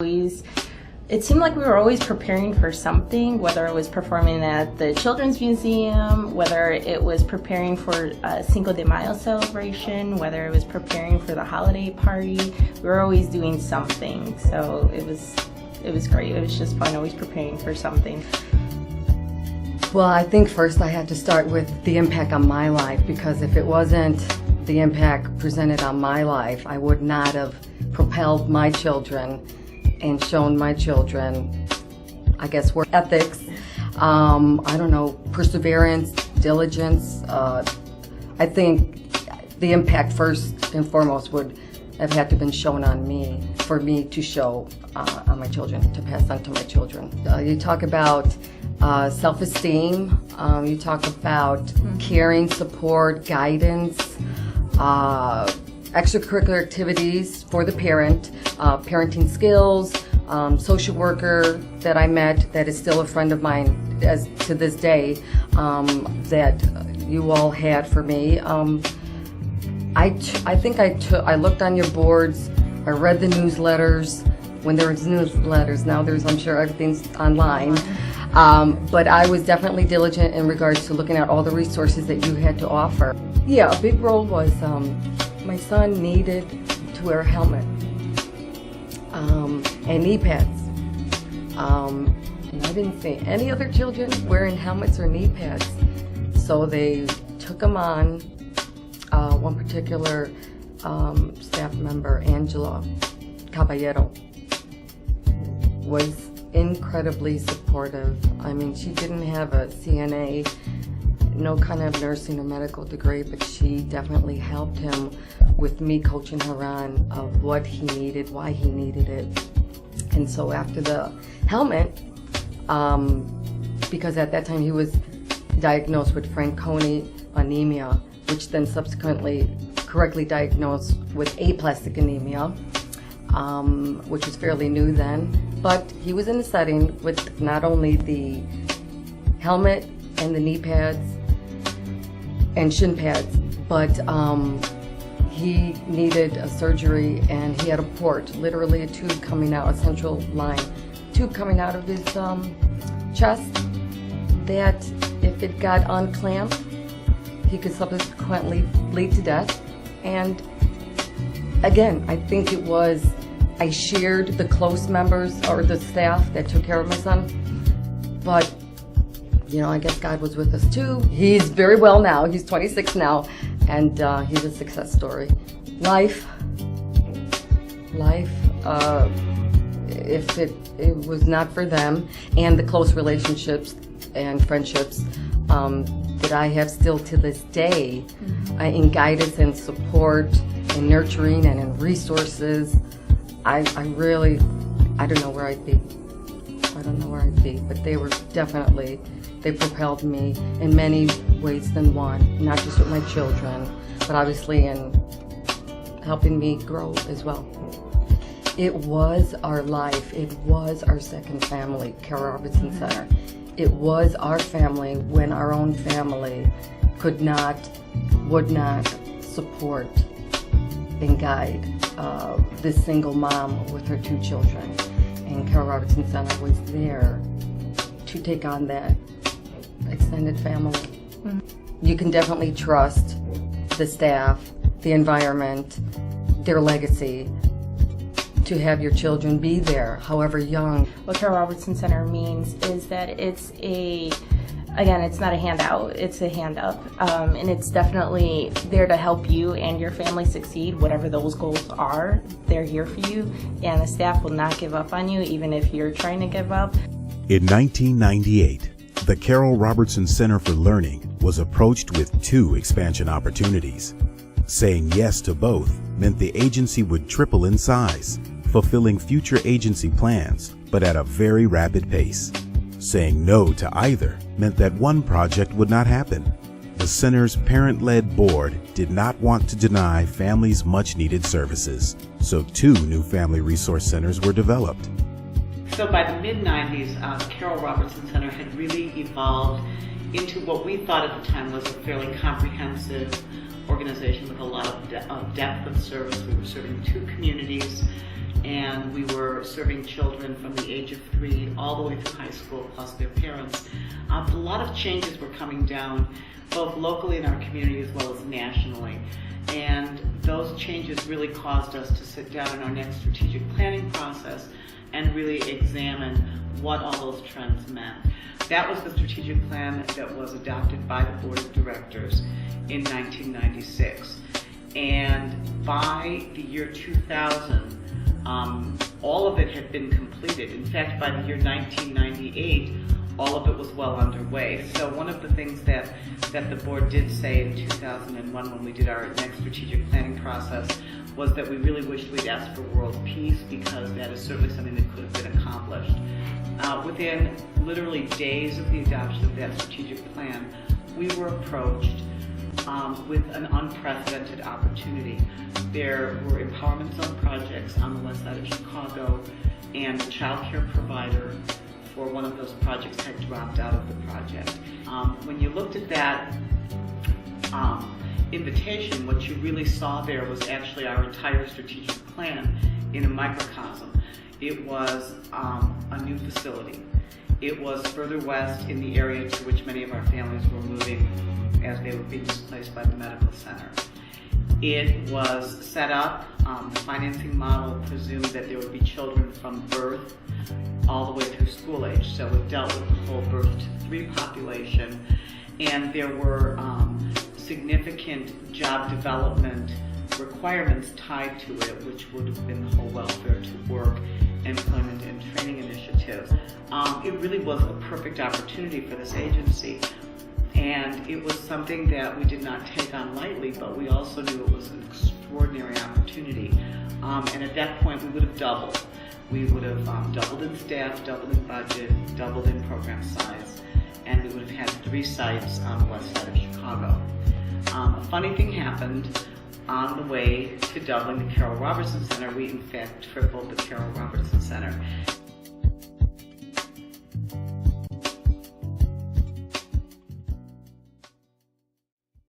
It seemed like we were always preparing for something, whether it was performing at the Children's Museum, whether it was preparing for a Cinco de Mayo celebration, whether it was preparing for the holiday party. We were always doing something, so it was great. It was just fun, always preparing for something. Well, I think first I had to start with the impact on my life, because if it wasn't the impact presented on my life, I would not have propelled my children and shown my children, I guess, work ethics, I don't know, perseverance, diligence. I think the impact first and foremost would have had to been shown on me, for me to show on my children, to pass on to my children. You talk about self-esteem, you talk about caring, support, guidance, extracurricular activities for the parent, parenting skills, social worker that I met that is still a friend of mine as to this day, that you all had for me. I think I looked on your boards, I read the newsletters, when there was newsletters. Now I'm sure everything's online. But I was definitely diligent in regards to looking at all the resources that you had to offer. Yeah, a big role was my son needed to wear a helmet and knee pads. And I didn't see any other children wearing helmets or knee pads. So they took him on. One particular staff member, Angela Caballero, was incredibly supportive. I mean, she didn't have a CNA, no kind of nursing or medical degree, but she definitely helped him with me coaching her on of what he needed, why he needed it. And so after the helmet, because at that time he was diagnosed with Fanconi anemia, which then subsequently correctly diagnosed with aplastic anemia, which was fairly new then. But he was in a setting with not only the helmet and the knee pads and shin pads, but he needed a surgery, and he had a port, literally a tube coming out, a central line, tube coming out of his chest, that if it got unclamped, he could subsequently bleed to death. And again, I think it was, I shared the close members or the staff that took care of my son, but you know, I guess God was with us too. He's very well now, he's 26 now, and he's a success story. Life, if it was not for them and the close relationships and friendships that I have still to this day, in guidance and support and nurturing and in resources, I don't know where I'd be. I don't know where I'd be, but they were definitely, they propelled me in many ways than one, not just with my children, but obviously in helping me grow as well. It was our life. It was our second family, Carole Robertson Center. It was our family when our own family would not support and guide this single mom with her two children. And Carole Robertson Center was there to take on that extended family. You can definitely trust the staff, the environment, their legacy, to have your children be there, however young. What Carole Robertson Center means is that it's not a handout, it's a hand up, and it's definitely there to help you and your family succeed, whatever those goals are. They're here for you, and the staff will not give up on you, even if you're trying to give up. In 1998, the Carole Robertson Center for Learning was approached with 2 expansion opportunities. Saying yes to both meant the agency would triple in size, fulfilling future agency plans, but at a very rapid pace. Saying no to either meant that one project would not happen. The center's parent-led board did not want to deny families much-needed services, so 2 new family resource centers were developed. So by the mid-90s, Carole Robertson Center had really evolved into what we thought at the time was a fairly comprehensive organization with a lot of depth of service. We were serving 2 communities, and we were serving children from the age of 3 all the way through high school, plus their parents. A lot of changes were coming down, both locally in our community as well as nationally. And those changes really caused us to sit down in our next strategic planning process and really examine what all those trends meant. That was the strategic plan that was adopted by the Board of Directors in 1996. And by the year 2000, all of it had been completed. In fact, by the year 1998, all of it was well underway. So one of the things that the board did say in 2001 when we did our next strategic planning process was that we really wished we'd asked for world peace, because that is certainly something that could have been accomplished. Within literally days of the adoption of that strategic plan, we were approached with an unprecedented opportunity. There were empowerment zone projects on the west side of Chicago, and the child care provider for one of those projects had dropped out of the project. When you looked at that invitation, what you really saw there was actually our entire strategic plan in a microcosm. It was a new facility. It was further west in the area to which many of our families were moving as they were being displaced by the medical center. It was set up, the financing model presumed that there would be children from birth all the way through school age, so it dealt with the whole birth to 3 population, and there were significant job development requirements tied to it, which would have been the whole welfare to work, employment and training initiative. It really was a perfect opportunity for this agency, and it was something that we did not take on lightly, but we also knew it was an extraordinary opportunity. And at that point, we would have doubled. We would have doubled in staff, doubled in budget, doubled in program size, and we would have had 3 sites on the west side of Chicago. A funny thing happened. On the way to doubling the Carole Robertson Center, we in fact tripled the Carole Robertson Center.